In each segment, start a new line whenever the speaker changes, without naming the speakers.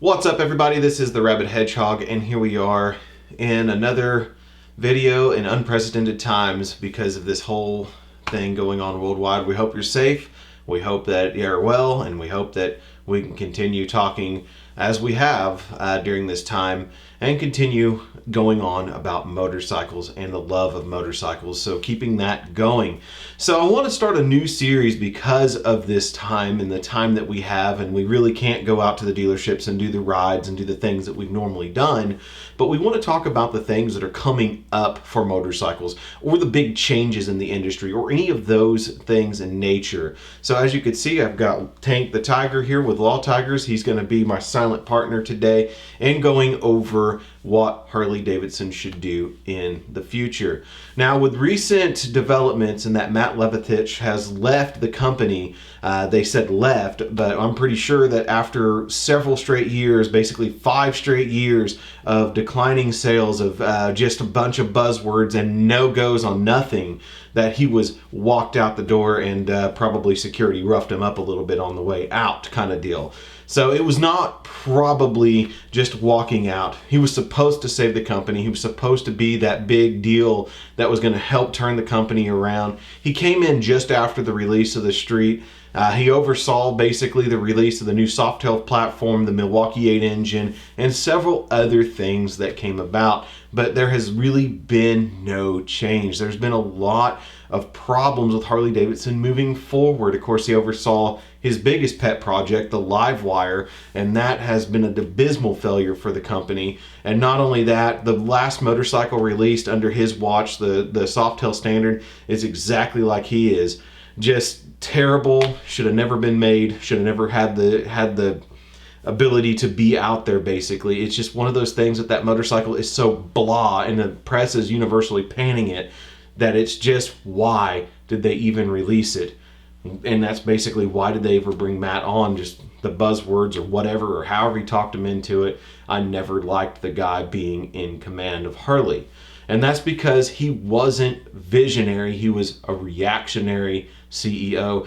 What's up, everybody? This is the Rabid Hedgehog, and here we are in another video in unprecedented times because of this whole thing going on worldwide. We hope you're safe, we hope that you're well, and we hope that we can continue talking as we have during this time and continue going on about motorcycles and the love of motorcycles. So keeping that going. So I want to start a new series because of this time and the time that we have, and we really can't go out to the dealerships and do the rides and do the things that we've normally done, but we want to talk about the things that are coming up for motorcycles or the big changes in the industry or any of those things in nature. So as you can see, I've got Tank the Tiger here with Law Tigers. He's going to be my silent partner today and going over what Harley-Davidson should do in the future. Now, with recent developments in that Matt Levatich has left the company, they said left, but I'm pretty sure that after several straight years, basically 5 straight years of declining sales of just a bunch of buzzwords and no-goes on nothing, that he was walked out the door and probably security roughed him up a little bit on the way out kind of deal. So it was not probably just walking out. He was supposed to save the company. He was supposed to be that big deal that was going to help turn the company around. He came in just after the release of the Street. He oversaw basically the release of the new Softail platform, the Milwaukee 8 engine, and several other things that came about. But there has really been no change. There's been a lot of problems with Harley-Davidson moving forward. Of course, he oversaw his biggest pet project, the Livewire, and that has been an abysmal failure for the company. And not only that, the last motorcycle released under his watch, the Softail Standard, is exactly like he is. Just terrible, should have never been made, should have never had the ability to be out there, basically. It's just one of those things that motorcycle is so blah, and the press is universally panning it, that it's just, why did they even release it? And that's basically, why did they ever bring Matt on? Just the buzzwords or whatever, or however he talked him into it. I never liked the guy being in command of Harley. And that's because he wasn't visionary, he was a reactionary CEO.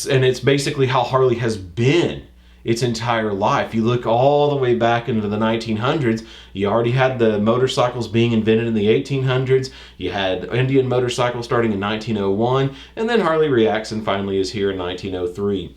And it's basically how Harley has been its entire life. You look all the way back into the 1900s, you already had the motorcycles being invented in the 1800s, you had Indian motorcycles starting in 1901, and then Harley reacts and finally is here in 1903.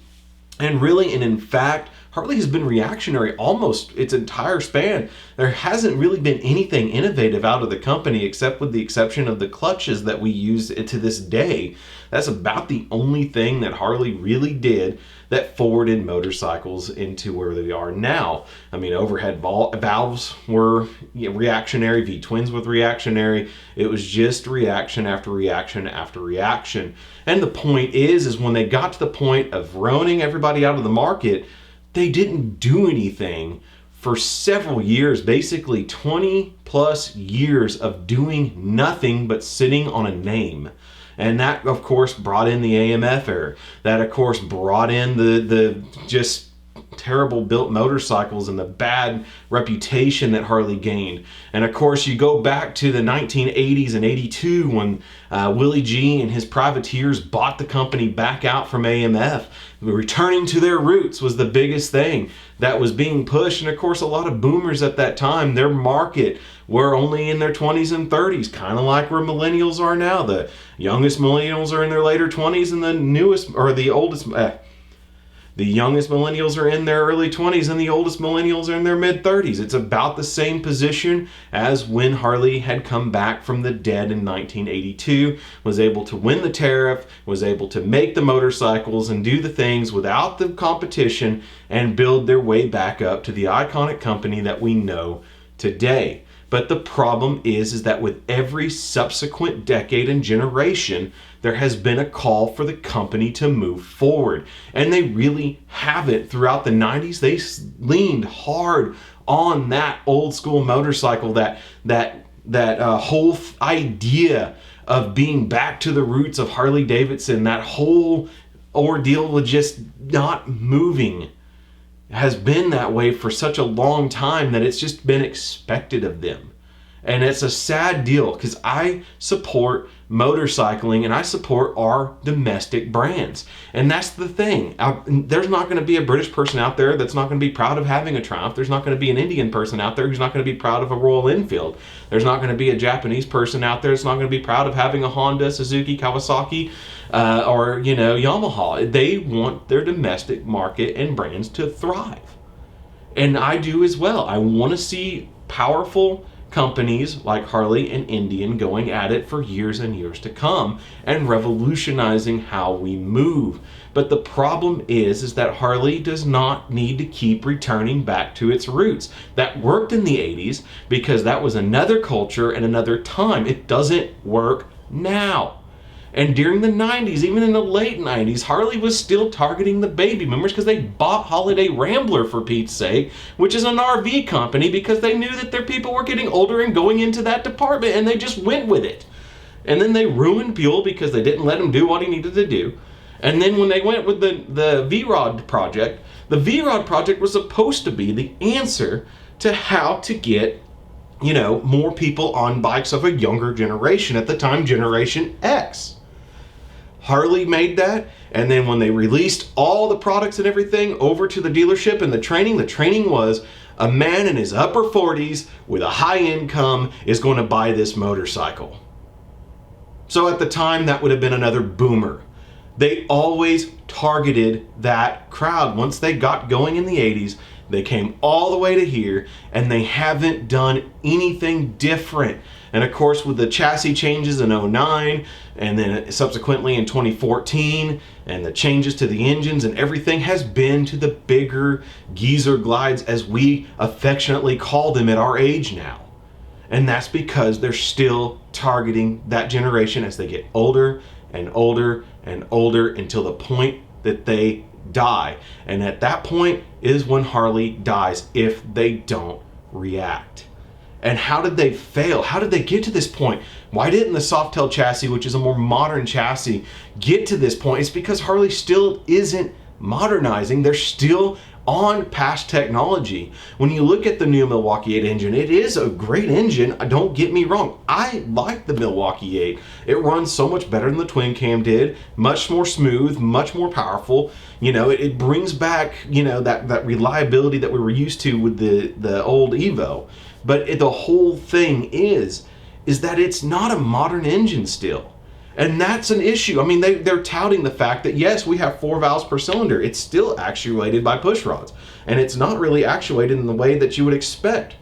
And really, and in fact, Harley has been reactionary almost its entire span. There hasn't really been anything innovative out of the company, except with the exception of the clutches that we use to this day. That's about the only thing that Harley really did that forwarded motorcycles into where they are now. I mean, overhead valves were reactionary, V-twins with reactionary. It was just reaction after reaction after reaction. And the point is when they got to the point of running everybody out of the market, they didn't do anything for several years, basically 20 plus years of doing nothing but sitting on a name. And that, of course, brought in the AMF era. That, of course, brought in the just terrible built motorcycles and the bad reputation that Harley gained. And of course, you go back to the 1980s and 82 when Willie G and his privateers bought the company back out from AMF. Returning to their roots was the biggest thing that was being pushed. And of course, a lot of boomers at that time, their market were only in their 20s and 30s, kind of like where millennials are now. The youngest millennials are in their later 20s and the youngest millennials are in their early 20s and the oldest millennials are in their mid-30s. It's about the same position as when Harley had come back from the dead in 1982, was able to win the tariff, was able to make the motorcycles and do the things without the competition and build their way back up to the iconic company that we know today. But the problem is that with every subsequent decade and generation, there has been a call for the company to move forward. And they really haven't. Throughout the 90s, they leaned hard on that old school motorcycle, that whole idea of being back to the roots of Harley-Davidson, that whole ordeal with just not moving has been that way for such a long time that it's just been expected of them. And it's a sad deal because I support motorcycling and I support our domestic brands. And that's the thing. There's not going to be a British person out there that's not going to be proud of having a Triumph. There's not going to be an Indian person out there who's not going to be proud of a Royal Enfield. There's not going to be a Japanese person out there that's not going to be proud of having a Honda, Suzuki, Kawasaki, or Yamaha. They want their domestic market and brands to thrive. And I do as well. I want to see powerful companies like Harley and Indian going at it for years and years to come and revolutionizing how we move. But the problem is that Harley does not need to keep returning back to its roots. That worked in the 80s because that was another culture and another time. It doesn't work now. And during the 90s, even in the late 90s, Harley was still targeting the baby boomers because they bought Holiday Rambler, for Pete's sake, which is an RV company, because they knew that their people were getting older and going into that department, and they just went with it. And then they ruined Buell because they didn't let him do what he needed to do. And then when they went with the V-Rod project, the V-Rod project was supposed to be the answer to how to get more people on bikes of a younger generation, at the time, Generation X. Harley made that, and then when they released all the products and everything over to the dealership and the training was a man in his upper 40s with a high income is going to buy this motorcycle. So at the time, that would have been another boomer. They always targeted that crowd. Once they got going in the 80s, they came all the way to here, and they haven't done anything different. And of course, with the chassis changes in 2009, and then subsequently in 2014, and the changes to the engines and everything has been to the bigger geezer glides, as we affectionately call them at our age now. And that's because they're still targeting that generation as they get older and older and older until the point that they die. And at that point is when Harley dies, if they don't react. And how did they fail? How did they get to this point? Why didn't the Softail chassis, which is a more modern chassis, get to this point? It's because Harley still isn't modernizing. They're still on past technology. When you look at the new Milwaukee 8 engine, it is a great engine. Don't get me wrong. I like the Milwaukee 8. It runs so much better than the twin cam did. Much more smooth, much more powerful. It brings back, that reliability that we were used to with the old Evo. But the whole thing is that it's not a modern engine still. And that's an issue. I mean, they're touting the fact that, yes, we have 4 valves per cylinder. It's still actuated by push rods. And it's not really actuated in the way that you would expect.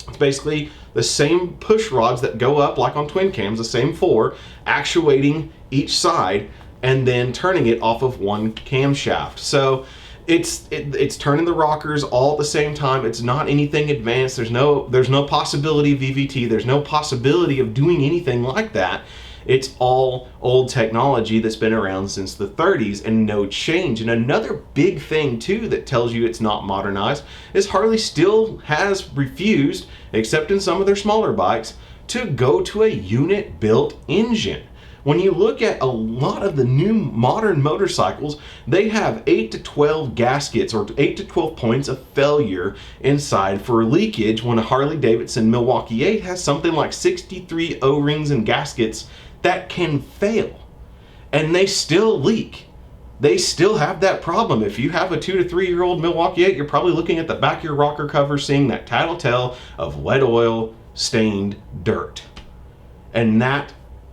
It's basically the same push rods that go up, like on twin cams, the same 4, actuating each side and then turning it off of one camshaft. So it's turning the rockers all at the same time. It's not anything advanced. There's no possibility of VVT. There's no possibility of doing anything like that. It's all old technology that's been around since the 30s and no change. And another big thing too that tells you it's not modernized is Harley still has refused, except in some of their smaller bikes, to go to a unit built engine. When you look at a lot of the new modern motorcycles, they have 8 to 12 gaskets or 8 to 12 points of failure inside for leakage, when a Harley-Davidson Milwaukee 8 has something like 63 O-rings and gaskets that can fail. And they still leak. They still have that problem. If you have a 2 to 3 year old Milwaukee 8, you're probably looking at the back of your rocker cover seeing that tattletale of wet oil stained dirt. And that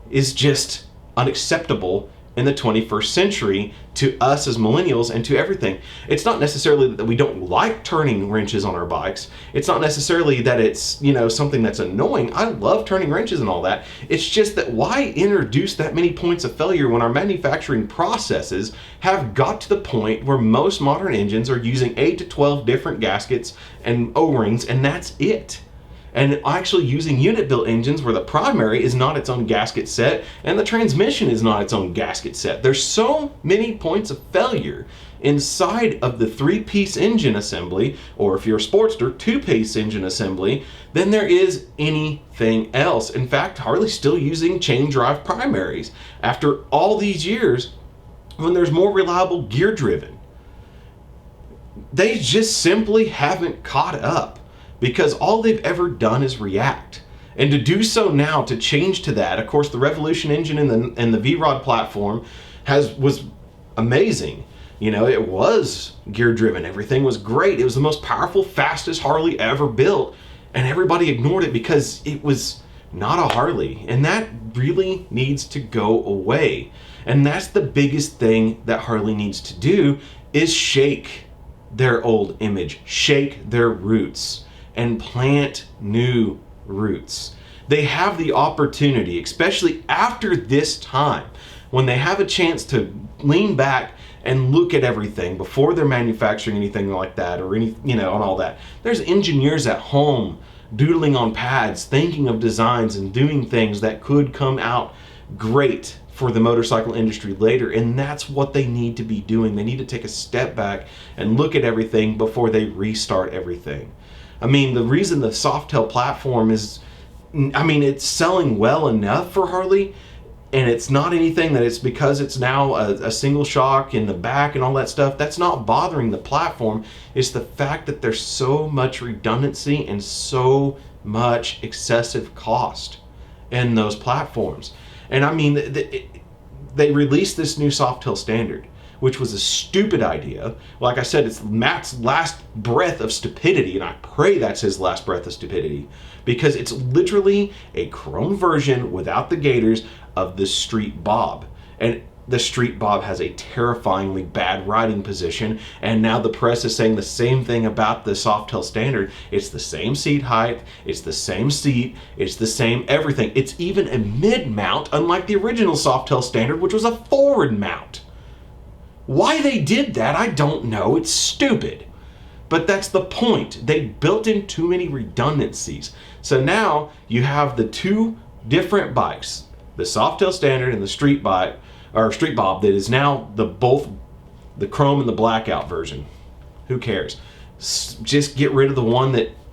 is just unacceptable in the 21st century to us as millennials and to everything. It's not necessarily that we don't like turning wrenches on our bikes. It's not necessarily that it's, something that's annoying. I love turning wrenches and all that. It's just that why introduce that many points of failure when our manufacturing processes have got to the point where most modern engines are using 8 to 12 different gaskets and O-rings, and that's it. And actually using unit-built engines where the primary is not its own gasket set and the transmission is not its own gasket set. There's so many points of failure inside of the 3-piece engine assembly, or if you're a Sportster, 2-piece engine assembly, than there is anything else. In fact, Harley's still using chain drive primaries after all these years when there's more reliable gear driven. They just simply haven't caught up, because all they've ever done is react. And to do so now, to change to that, of course, the Revolution engine and the V-Rod platform was amazing. You know, it was gear driven. Everything was great. It was the most powerful, fastest Harley ever built. And everybody ignored it because it was not a Harley. And that really needs to go away. And that's the biggest thing that Harley needs to do, is shake their old image, shake their roots, and plant new roots. They have the opportunity, especially after this time, when they have a chance to lean back and look at everything before they're manufacturing anything like that, or any, you know, and all that. There's engineers at home doodling on pads, thinking of designs and doing things that could come out great for the motorcycle industry later, and that's what they need to be doing. They need to take a step back and look at everything before they restart everything. I mean, the reason the Softail platform is, I mean, it's selling well enough for Harley, and it's not anything that it's because it's now a single shock in the back and all that stuff. That's not bothering the platform. It's the fact that there's so much redundancy and so much excessive cost in those platforms. And I mean, they released this new Softail standard, which was a stupid idea. Like I said, it's Matt's last breath of stupidity, and I pray that's his last breath of stupidity, because it's literally a chrome version without the gators of the Street Bob. And the Street Bob has a terrifyingly bad riding position, and now the press is saying the same thing about the Softail standard. It's the same seat height, it's the same seat, it's the same everything. It's even a mid-mount, unlike the original Softail standard, which was a forward mount. Why they did that, I don't know. It's stupid. But that's the point. They built in too many redundancies. So now you have the two different bikes, the Softail standard and the Street Bob, that is now both the chrome and the blackout version. Who cares? Just get rid of the one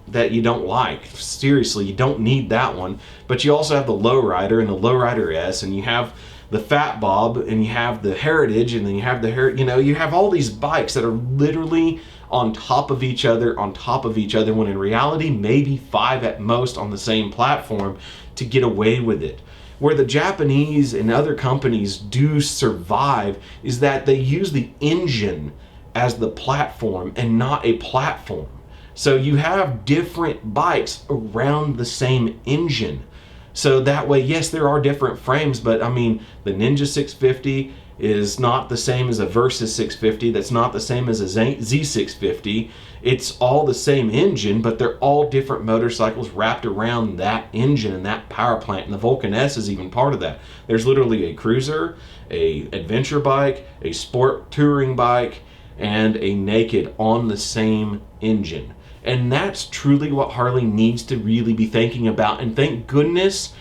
that you don't like. Seriously, you don't need that one. But you also have the Lowrider and the Lowrider S, and you have the Fat Bob, and you have the Heritage, and then you have you have all these bikes that are literally on top of each other, when in reality maybe 5 at most on the same platform to get away with it. Where the Japanese and other companies do survive is that they use the engine as the platform and not a platform. So you have different bikes around the same engine. So that way, yes, there are different frames, but I mean, the Ninja 650 is not the same as a Versys 650. That's not the same as a Z650. It's all the same engine, but they're all different motorcycles wrapped around that engine and that power plant. And the Vulcan S is even part of that. There's literally a cruiser, a adventure bike, a sport touring bike, and a naked on the same engine. And that's truly what Harley needs to really be thinking about. And thank goodness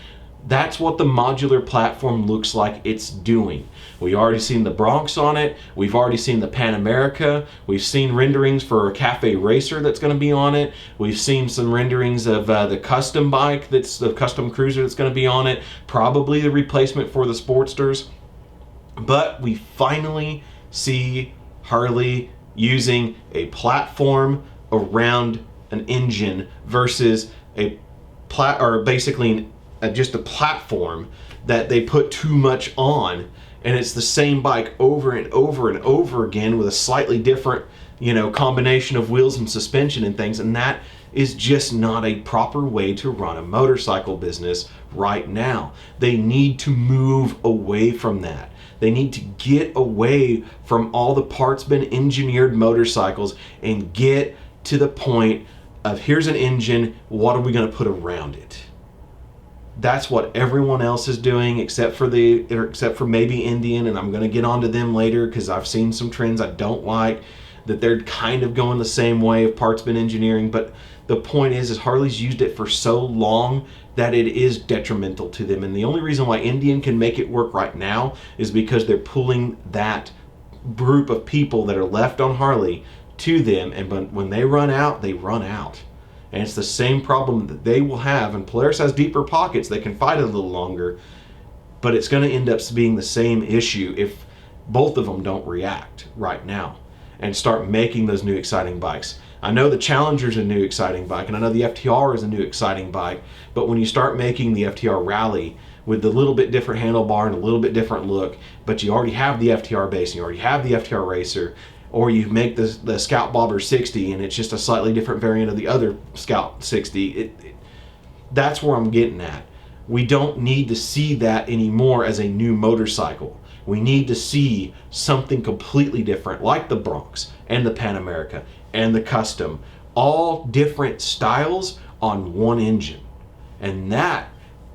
that's what the modular platform looks like it's doing. We already seen the Bronx on it. We've already seen the Pan America. We've seen renderings for a Cafe Racer that's going to be on it. We've seen some renderings of the custom bike, that's the custom cruiser that's going to be on it. Probably the replacement for the Sportsters. But we finally see Harley using a platform around an engine versus just a platform that they put too much on, and it's the same bike over and over and over again with a slightly different, combination of wheels and suspension and things, and that is just not a proper way to run a motorcycle business right now. They need to move away from that. They need to get away from all the parts been engineered motorcycles and get to the point of, here's an engine, what are we going to put around it? That's what everyone else is doing, except for maybe Indian, and I'm going to get onto them later because I've seen some trends I don't like, that they're kind of going the same way of parts bin engineering. But the point is Harley's used it for so long that it is detrimental to them. And the only reason why Indian can make it work right now is because they're pulling that group of people that are left on Harley to them, and when they run out, they run out. And it's the same problem that they will have, and Polaris has deeper pockets, they can fight it a little longer, but it's going to end up being the same issue if both of them don't react right now and start making those new exciting bikes. I know the Challenger's a new exciting bike, and I know the FTR is a new exciting bike, but when you start making the FTR Rally with the little bit different handlebar and a little bit different look, but you already have the FTR base and you already have the FTR Racer, or you make the Scout Bobber 60 and it's just a slightly different variant of the other Scout 60, that's where I'm getting at. We don't need to see that anymore as a new motorcycle. We need to see something completely different, like the Bronx and the Pan America and the Custom, all different styles on one engine. And that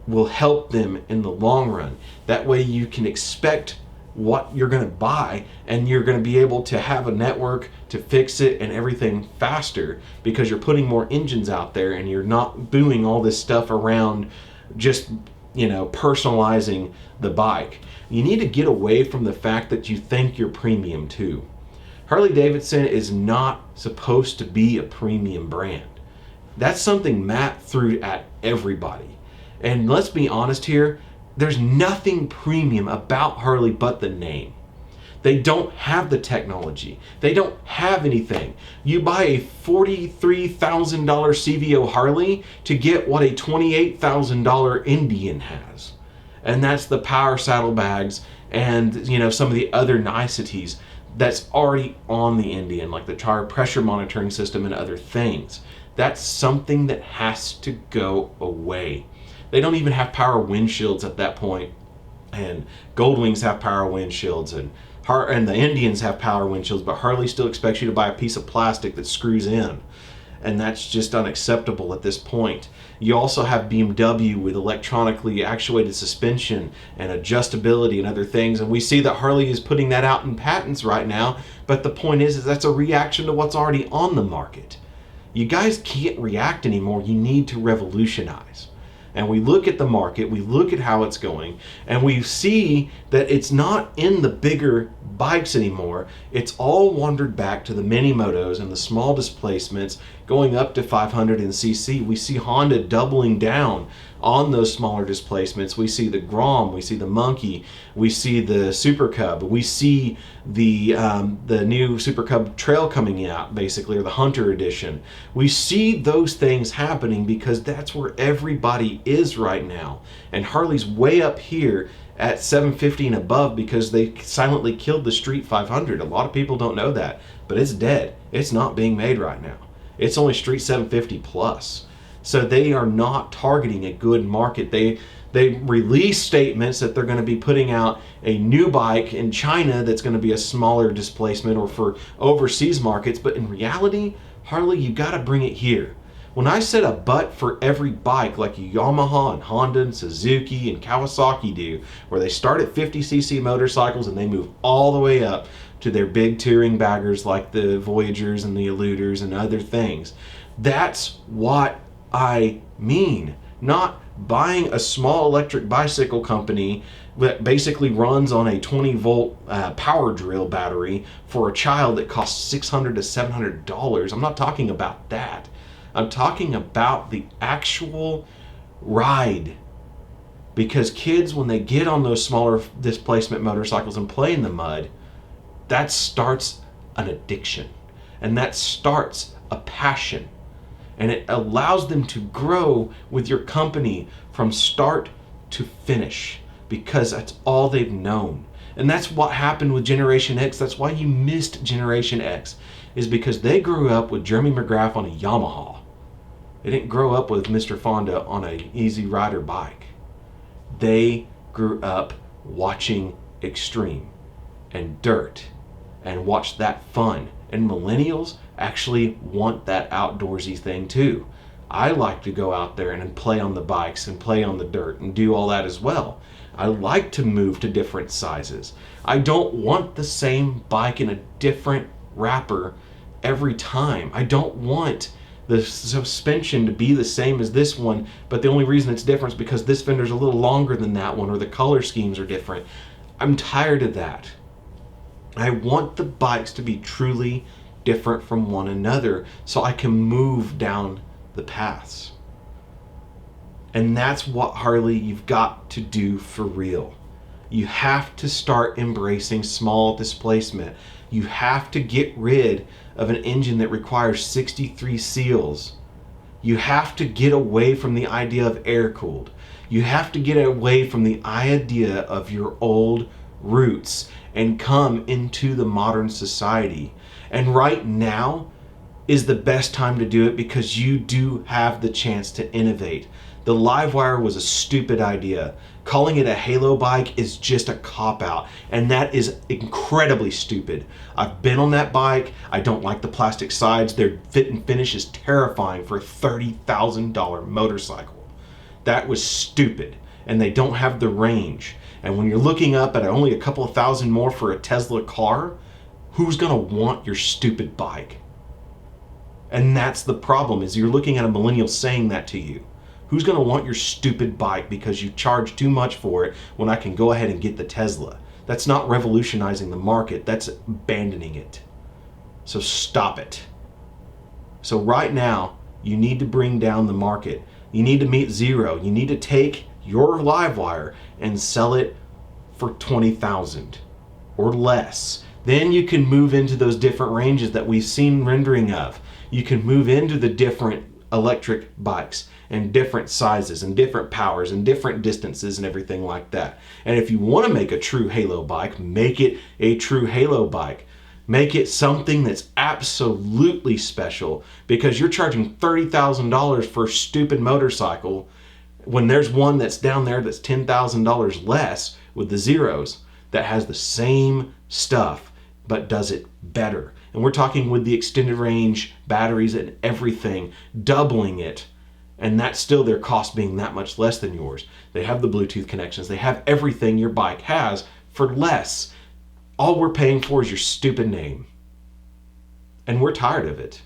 will help them in the long run. That way you can expect what you're going to buy, and you're going to be able to have a network to fix it and everything faster, because you're putting more engines out there and you're not doing all this stuff around just, you know, personalizing the bike. You need to get away from the fact that you think you're premium too. Harley-Davidson is not supposed to be a premium brand. That's something Matt threw at everybody. And let's be honest here, there's nothing premium about Harley but the name. They don't have the technology. They don't have anything. You buy a $43,000 CVO Harley to get what a $28,000 Indian has. And that's the power saddlebags and, you know, some of the other niceties that's already on the Indian, like the tire pressure monitoring system and other things. That's something that has to go away. They don't even have power windshields at that point, and Goldwings have power windshields, and the Indians have power windshields, but Harley still expects you to buy a piece of plastic that screws in, and that's just unacceptable at this point. You also have BMW with electronically actuated suspension and adjustability and other things, and we see that Harley is putting that out in patents right now, but the point is that's a reaction to what's already on the market. You guys can't react anymore. You need to revolutionize. And we look at the market, we look at how it's going, and we see that it's not in the bigger bikes anymore. It's all wandered back to the mini motos and the small displacements going up to 500cc. We see Honda doubling down on those smaller displacements. We see the Grom, we see the Monkey, we see the Super Cub, we see the new Super Cub Trail coming out, basically, or the Hunter Edition. We see those things happening because that's where everybody is right now. And Harley's way up here at 750 and above because they silently killed the Street 500. A lot of people don't know that, but it's dead. It's not being made right now. It's only Street 750 plus. So they are not targeting a good market. They release statements that they're going to be putting out a new bike in China that's going to be a smaller displacement or for overseas markets, but in reality, Harley, you got to bring it here. When I said a butt for every bike like Yamaha and Honda and Suzuki and Kawasaki do, where they start at 50cc motorcycles and they move all the way up to their big touring baggers like the Voyagers and the Eluders and other things, that's what I mean. Not buying a small electric bicycle company that basically runs on a 20-volt power drill battery for a child that costs $600 to $700. I'm not talking about that. I'm talking about the actual ride. Because kids, when they get on those smaller displacement motorcycles and play in the mud, that starts an addiction. And that starts a passion. And it allows them to grow with your company from start to finish, because that's all they've known. And that's what happened with Generation X. That's why you missed Generation X, is because they grew up with Jeremy McGrath on a Yamaha. They didn't grow up with Mr. Fonda on an Easy Rider bike. They grew up watching Extreme and Dirt and watched that fun. And millennials actually want that outdoorsy thing too. I like to go out there and play on the bikes and play on the dirt and do all that as well. I like to move to different sizes. I don't want the same bike in a different wrapper every time. I don't want the suspension to be the same as this one, but the only reason it's different is because this fender's a little longer than that one, or the color schemes are different. I'm tired of that. I want the bikes to be truly different from one another so I can move down the paths. And that's what Harley, you've got to do for real. You have to start embracing small displacement. You have to get rid of an engine that requires 63 seals. You have to get away from the idea of air-cooled. You have to get away from the idea of your old roots and come into the modern society. And right now is the best time to do it because you do have the chance to innovate. The Livewire was a stupid idea. Calling it a halo bike is just a cop-out, and that is incredibly stupid. I've been on that bike. I don't like the plastic sides. Their fit and finish is terrifying for a $30,000 motorcycle. That was stupid, and they don't have the range. And when you're looking up at only a couple of thousand more for a Tesla car, who's gonna want your stupid bike? And that's the problem, is you're looking at a millennial saying that to you. Who's going to want your stupid bike because you charge too much for it when I can go ahead and get the Tesla? That's not revolutionizing the market. That's abandoning it. So stop it. So right now, you need to bring down the market. You need to meet zero. You need to take your Livewire and sell it for $20,000 or less. Then you can move into those different ranges that we've seen rendering of. You can move into the different electric bikes and different sizes and different powers and different distances and everything like that. And if you want to make a true halo bike, make it a true halo bike. Make it something that's absolutely special, because you're charging $30,000 for a stupid motorcycle when there's one that's down there that's $10,000 less with the zeros that has the same stuff but does it better. And we're talking with the extended range batteries and everything, doubling it. And that's still their cost being that much less than yours. They have the Bluetooth connections. They have everything your bike has for less. All we're paying for is your stupid name. And we're tired of it.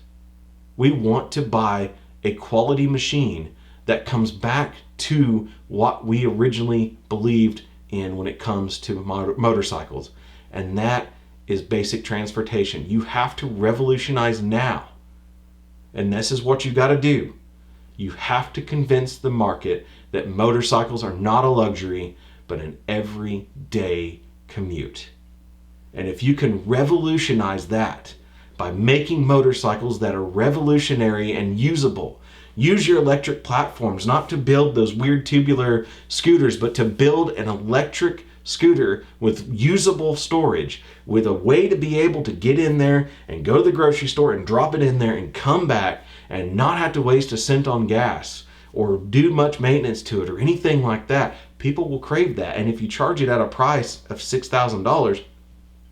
We want to buy a quality machine that comes back to what we originally believed in when it comes to motorcycles. And that is basic transportation. You have to revolutionize now. And this is what you got to do. You have to convince the market that motorcycles are not a luxury, but an everyday commute. And if you can revolutionize that by making motorcycles that are revolutionary and usable, use your electric platforms, not to build those weird tubular scooters, but to build an electric scooter with usable storage, with a way to be able to get in there and go to the grocery store and drop it in there and come back and not have to waste a cent on gas or do much maintenance to it or anything like that. People will crave that. And if you charge it at a price of $6,000,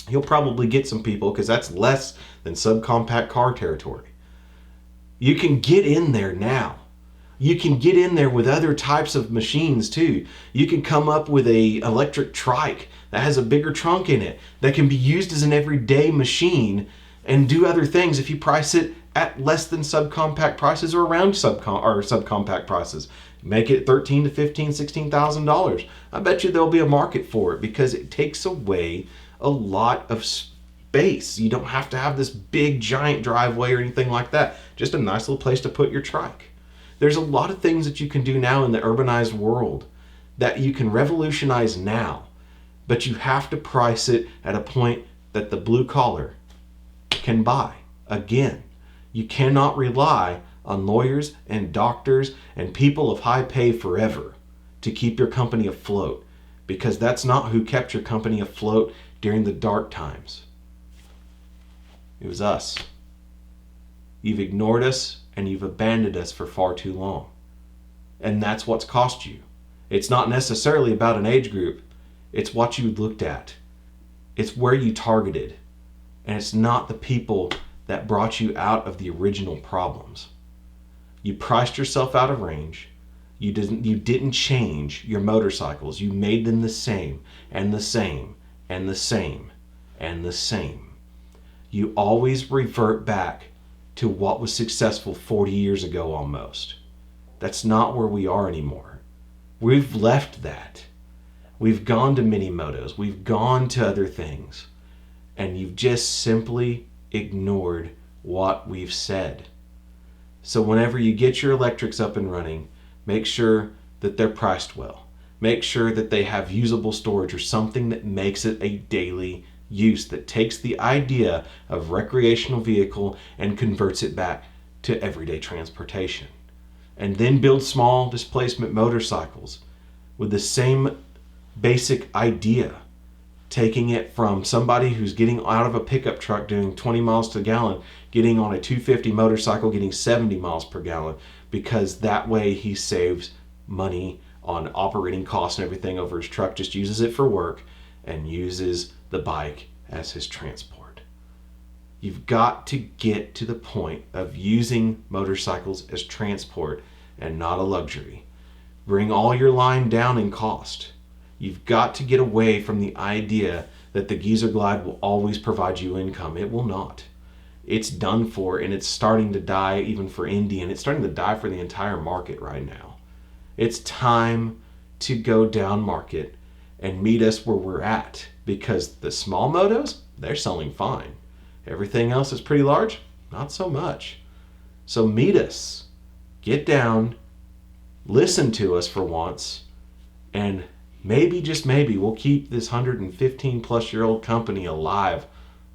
you'll probably get some people, because that's less than subcompact car territory. You can get in there now. You can get in there with other types of machines too. You can come up with a electric trike that has a bigger trunk in it that can be used as an everyday machine and do other things if you price it at less than subcompact prices or around subcompact prices. Make it $13,000 to $15,000, $16,000. I bet you there'll be a market for it, because it takes away a lot of space. You don't have to have this big giant driveway or anything like that. Just a nice little place to put your trike. There's a lot of things that you can do now in the urbanized world that you can revolutionize now, but you have to price it at a point that the blue collar can buy. Again, you cannot rely on lawyers and doctors and people of high pay forever to keep your company afloat, because that's not who kept your company afloat during the dark times. It was us. You've ignored us and you've abandoned us for far too long. And that's what's cost you. It's not necessarily about an age group. It's what you looked at. It's where you targeted. And it's not the people that brought you out of the original problems. You priced yourself out of range. You didn't change your motorcycles. You made them the same and the same and the same and the same. You always revert back to what was successful 40 years ago almost. That's not where we are anymore. We've left that. We've gone to mini motos. We've gone to other things. And you've just simply ignored what we've said. So whenever you get your electrics up and running, make sure that they're priced well. Make sure that they have usable storage or something that makes it a daily use, that takes the idea of recreational vehicle and converts it back to everyday transportation. And then build small displacement motorcycles with the same basic idea, taking it from somebody who's getting out of a pickup truck doing 20 miles per gallon, getting on a 250 motorcycle, getting 70 miles per gallon, because that way he saves money on operating costs and everything over his truck, just uses it for work and uses the bike as his transport. You've got to get to the point of using motorcycles as transport and not a luxury. Bring all your line down in cost. You've got to get away from the idea that the Geezer Glide will always provide you income. It will not. It's done for, and it's starting to die even for Indy, and it's starting to die for the entire market right now. It's time to go down market and meet us where we're at, because the small motos, they're selling fine. Everything else is pretty large, not so much. So meet us, get down, listen to us for once, and maybe, just maybe, we'll keep this 115 plus year old company alive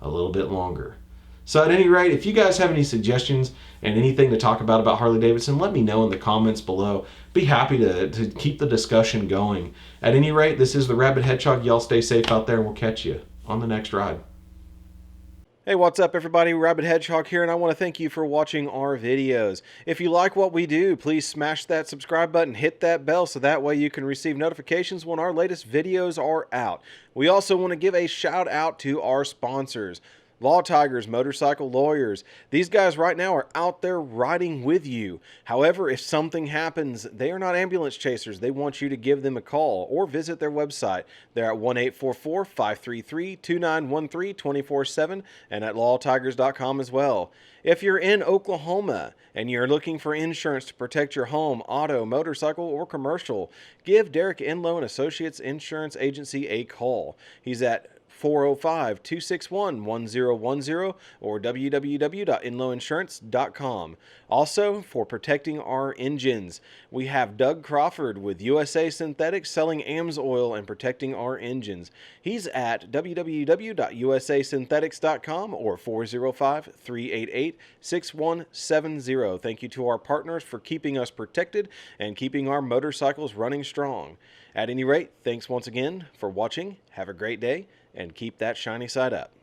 a little bit longer. So at any rate, if you guys have any suggestions and anything to talk about Harley-Davidson, let me know in the comments below. Be happy to keep the discussion going. At any rate, this is the Rabid Hedgehog. Y'all stay safe out there, and we'll catch you on the next ride. Hey, what's up everybody? Rabid Hedgehog here, and I want to thank you for watching our videos. If you like what we do, please smash that subscribe button, hit that bell, so that way you can receive notifications when our latest videos are out. We also want to give a shout out to our sponsors. Law Tigers, Motorcycle Lawyers. These guys right now are out there riding with you. However, if something happens, they are not ambulance chasers. They want you to give them a call or visit their website. They're at 1-844-533-2913 24/7 and at lawtigers.com as well. If you're in Oklahoma and you're looking for insurance to protect your home, auto, motorcycle, or commercial, give Derek Enloe and Associates Insurance Agency a call. He's at 405-261-1010 or www.enloeinsurance.com. Also, for protecting our engines, we have Doug Crawford with USA Synthetics selling AMSOIL and protecting our engines. He's at www.usasynthetics.com or 405-388-6170. Thank you to our partners for keeping us protected and keeping our motorcycles running strong. At any rate, thanks once again for watching. Have a great day and keep that shiny side up.